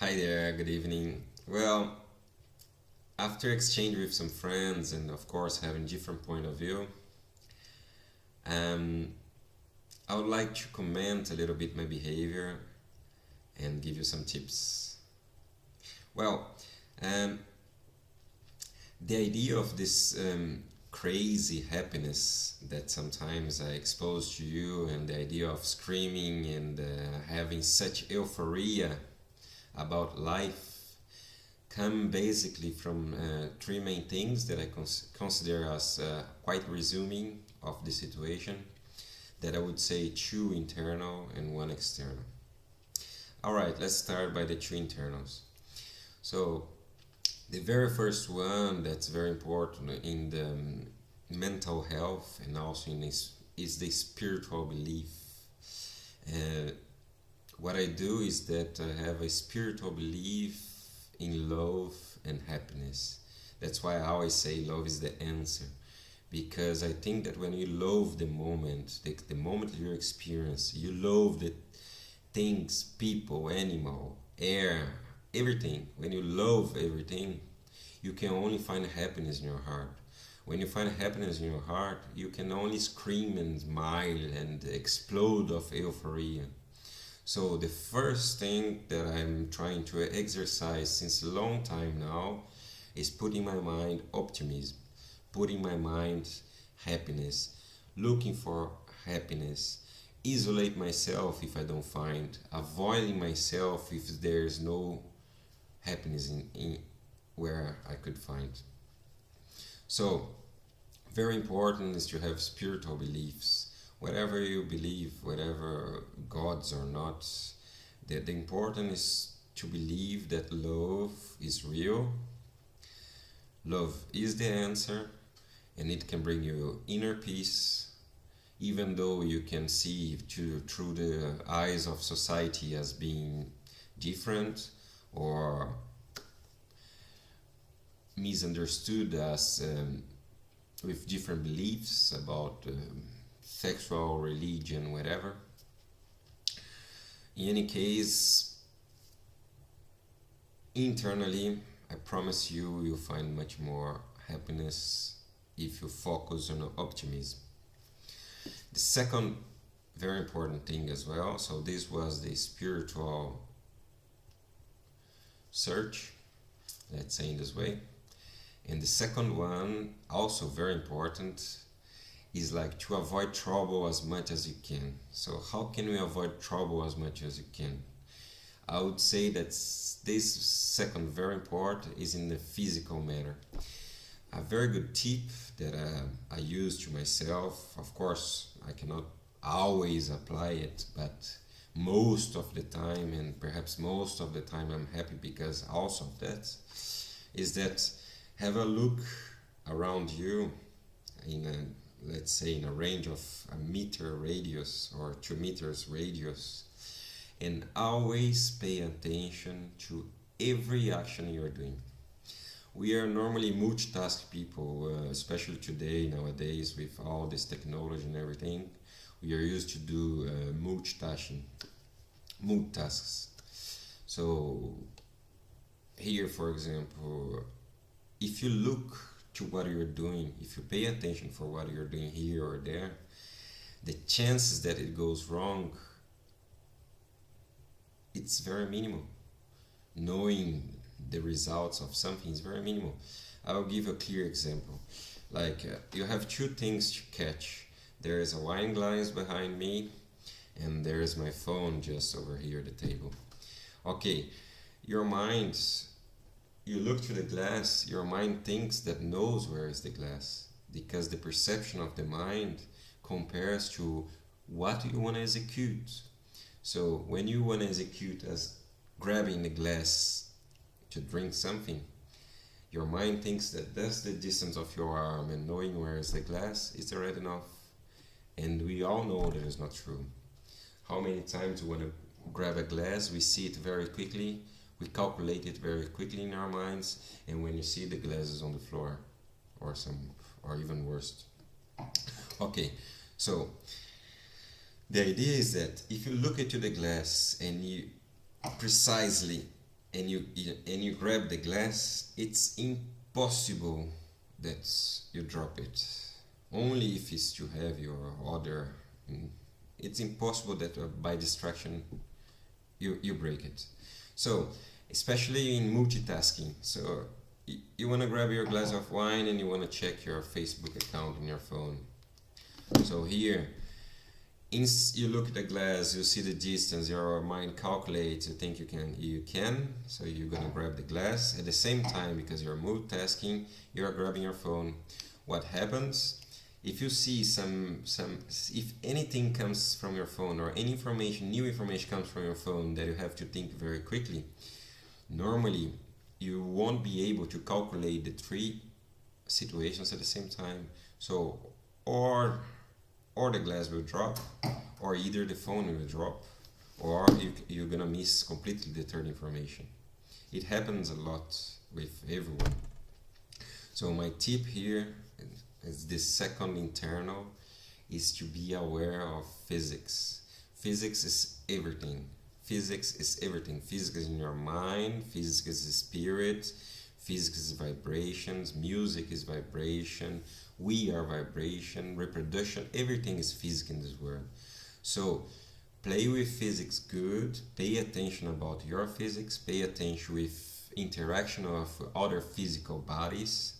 Hi there, good evening. Well, after exchange with some friends and of course having different point of view, um, I would like to comment a little bit my behavior and give you some tips. Well, um, the idea of this crazy happiness that sometimes I expose to you, and the idea of screaming and having such euphoria about life come basically from three main things that I consider as quite resuming of the situation, that I would say two internal and one external. Alright, let's start by the two internals. So the very first one that's very important in the mental health and also in this is the spiritual belief. Uh, what I do is that I have a spiritual belief in love and happiness. That's why I always say love is the answer. Because I think that when you love the moment, the moment you experience, you love the things, people, animal, air, everything. When you love everything, you can only find happiness in your heart. When you find happiness in your heart, you can only scream and smile and explode of euphoria. So the first thing that I'm trying to exercise since a long time now is putting my mind optimism, putting my mind happiness, looking for happiness, isolate myself if I don't find, avoiding myself if there's no happiness in where I could find. So very important is to have spiritual beliefs. Whatever you believe, whatever gods or not, the important is to believe that love is real, love is the answer, and it can bring you inner peace, even though you can see through the eyes of society as being different or misunderstood as with different beliefs about sexual, religion, whatever. In any case, internally, I promise you, you'll find much more happiness if you focus on optimism. The second very important thing as well, so this was the spiritual search, let's say in this way. And the second one, also very important, is like to avoid trouble as much as you can. So how can we avoid trouble as much as you can? I would say that this second very important is in the physical matter. A very good tip that I use to myself, of course I cannot always apply it, but most of the time, and perhaps most of the time I'm happy because also of that, is that have a look around you in a, let's say, in a range of a meter radius or 2 meters radius, and always pay attention to every action you're doing. We are normally multitask people, especially today, nowadays, with all this technology and everything. We are used to do multitasks. So here, for example, if you look to what you're doing, if you pay attention for what you're doing here or there, the chances that it goes wrong, it's very minimal. Knowing the results of something is very minimal. I'll give a clear example. Like you have two things to catch. There is a wine glass behind me, and there is my phone just over here at the table. Okay, your mind, you look to the glass, your mind thinks that knows where is the glass, because the perception of the mind compares to what you want to execute. So when you want to execute as grabbing the glass to drink something, your mind thinks that that's the distance of your arm, and knowing where is the glass is already enough. And we all know that is not true. How many times we want to grab a glass, we see it very quickly, we calculate it very quickly in our minds, and when you see the glass is on the floor, or even worse. Okay, so the idea is that if you look into the glass and you precisely and you grab the glass, it's impossible that you drop it. Only if it's too heavy or other. It's impossible that by distraction you break it. So especially in multitasking. So you want to grab your glass of wine and you want to check your Facebook account on your phone. So here, you look at the glass, you see the distance, your mind calculates, you think you can, so you're gonna grab the glass. At the same time, because you're multitasking, you're grabbing your phone. What happens if you see if anything comes from your phone or any new information comes from your phone that you have to think very quickly? Normally, you won't be able to calculate the three situations at the same time. So, or the glass will drop, or either the phone will drop, or you're gonna miss completely the third information. It happens a lot with everyone. So my tip here is this second internal is to be aware of physics. Physics is everything. Physics is everything. Physics is in your mind, physics is spirit, physics is vibrations, music is vibration, we are vibration, reproduction, everything is physics in this world. So play with physics good, pay attention about your physics, pay attention with interaction of other physical bodies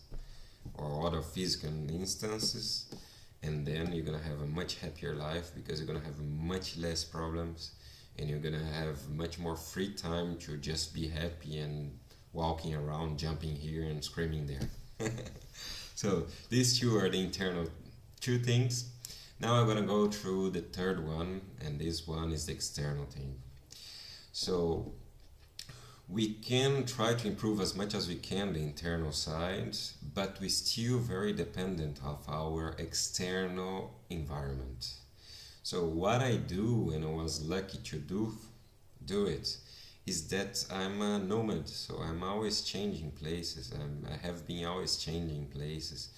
or other physical instances, and then you're gonna have a much happier life because you're gonna have much less problems and you're gonna have much more free time to just be happy and walking around, jumping here and screaming there. So these two are the internal two things. Now I'm gonna go through the third one, and this one is the external thing. So we can try to improve as much as we can the internal side, but we're still very dependent of our external environment. So what I do, and I was lucky to do it, is that I'm a nomad, so I'm always changing places. I have been always changing places,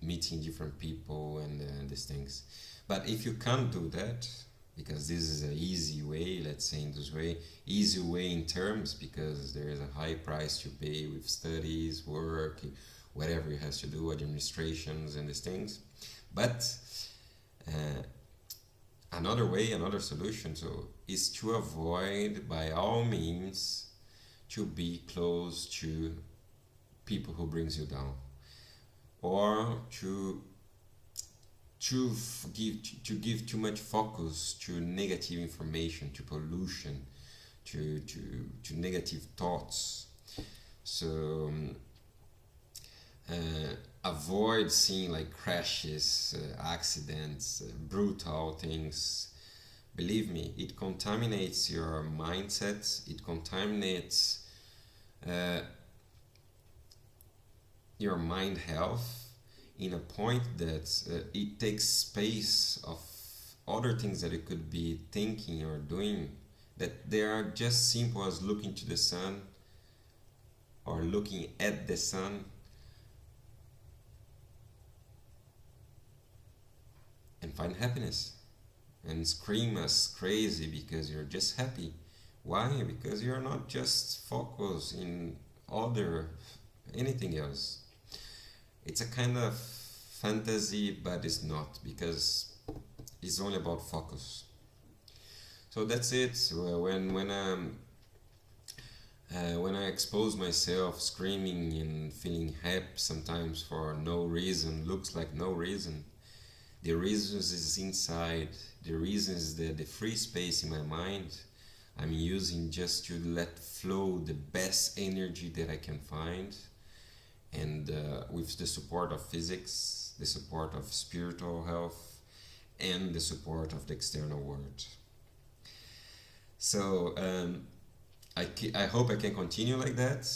meeting different people and these things. But if you can't do that, because this is an easy way, let's say in this way, easy way in terms, because there is a high price to pay with studies, work, whatever you have to do, administrations and these things. But another way, another solution, so is to avoid by all means to be close to people who brings you down, or to give too much focus to negative information, to pollution, to negative thoughts. So avoid seeing like crashes, accidents, brutal things. Believe me, it contaminates your mindset, it contaminates your mind health in a point that it takes space of other things that you could be thinking or doing, that they are just simple as looking to the sun or looking at the sun and find happiness and scream as crazy because you're just happy. Why? Because you're not just focused in other anything else. It's a kind of fantasy, but it's not, because it's only about focus. So that's it. So when I expose myself screaming and feeling happy sometimes for no reason, looks like no reason. The reason is inside. The reason is the free space in my mind I'm using just to let flow the best energy that I can find, and with the support of physics, the support of spiritual health, and the support of the external world. So I hope I can continue like that,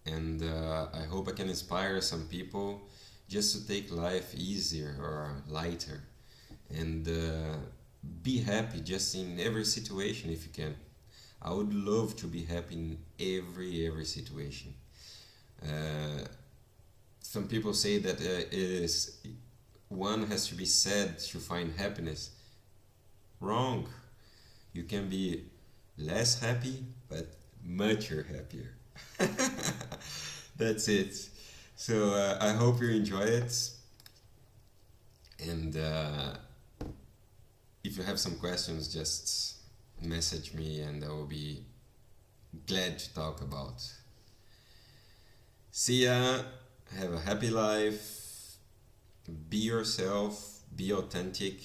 and I hope I can inspire some people just to take life easier or lighter, and be happy just in every situation if you can. I would love to be happy in every situation. Some people say that one has to be sad to find happiness. Wrong. You can be less happy, but much happier. That's it. So I hope you enjoy it. And if you have some questions, just message me and I will be glad to talk about. See ya. Have a happy life. Be yourself. Be authentic.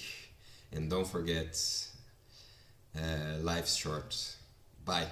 And don't forget, life's short. Bye.